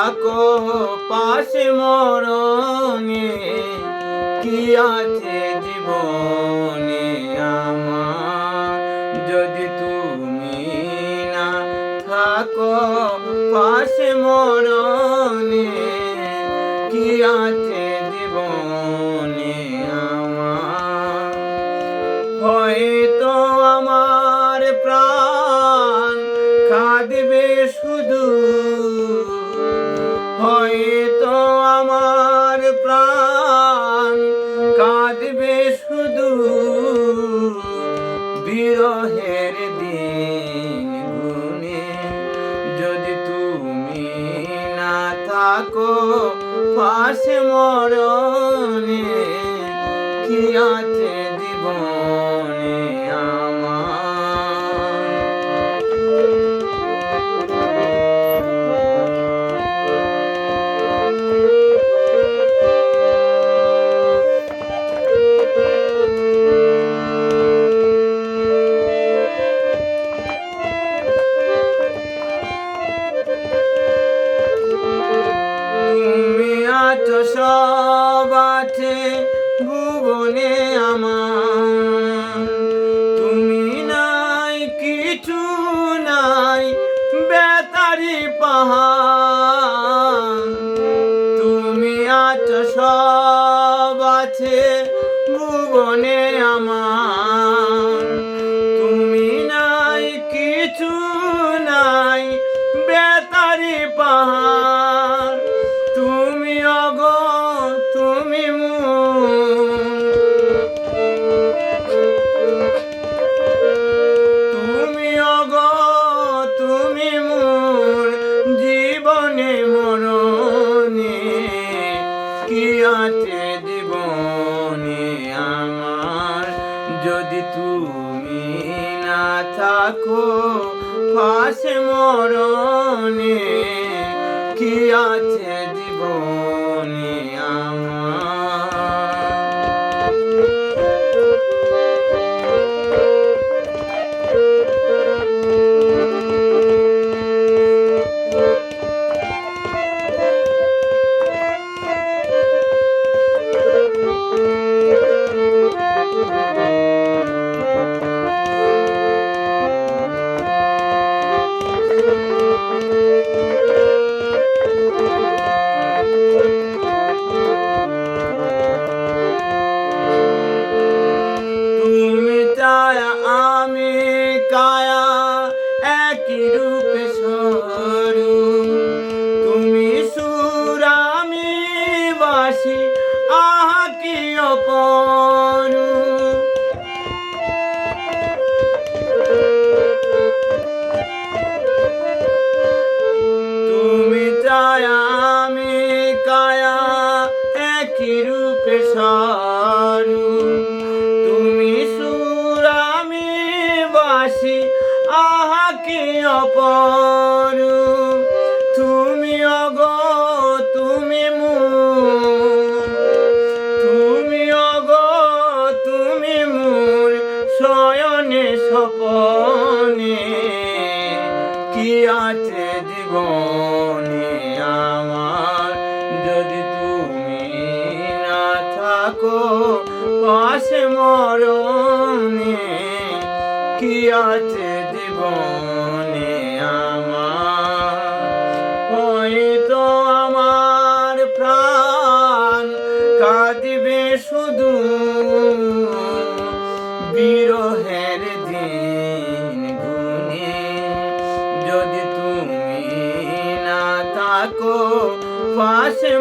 থাকো পাশে মরণে, কি আছে জীবনে আমার যদি তুমি না থাকো পাশে মরণে, কি আছে জীবনে আমার। হয়তো আমার প্রাণ কাঁদবে শুধু, হয়তো আমার প্রাণ কাঁদবে শুধু, বিরহের দিন গুনে যদি তুমি না থাকো পাশে মরণে, কি আছে জীবনে আমার। তুমি আছো সব আছে ভুবনে আমার, তুমি নাই কিছু নাই বেতারি পাহাড়। তুমি আছো সব আছে ভুবনে আমার, তুমি নাই কিছু নাই বেতারি পাহাড়। তুমি অগো তুমি তুমি অগো তুমি মোর জীবনে মরণে, কি আছে জীবনে আমার যদি তুমি না থাকো পাশে মরণে, কি আছে জীবনে আমার। তুমি ছায়া আমি কায়া একই রূপে স্বরূপ, তুমি সুর আমি বাসি আহা কি অপরূপ। তুমি ছায়া আমি কায়া একই রূপে স্বরূপ, তুমি সুর আমি বাসি আহা কি অপরূপ। তুমি অগো তুমি তুমি অগো তুমি মোর শয়নে স্বপনে, কি আছে জীবনে আমার যদি তুমি না থাকো পাশে মরণে, কি আছে জীবনে আমার। হয়তো আমার প্রাণ কাঁদবে শুধু, বিরহের দিন গুনে যদি তুমি না থাকো পাশে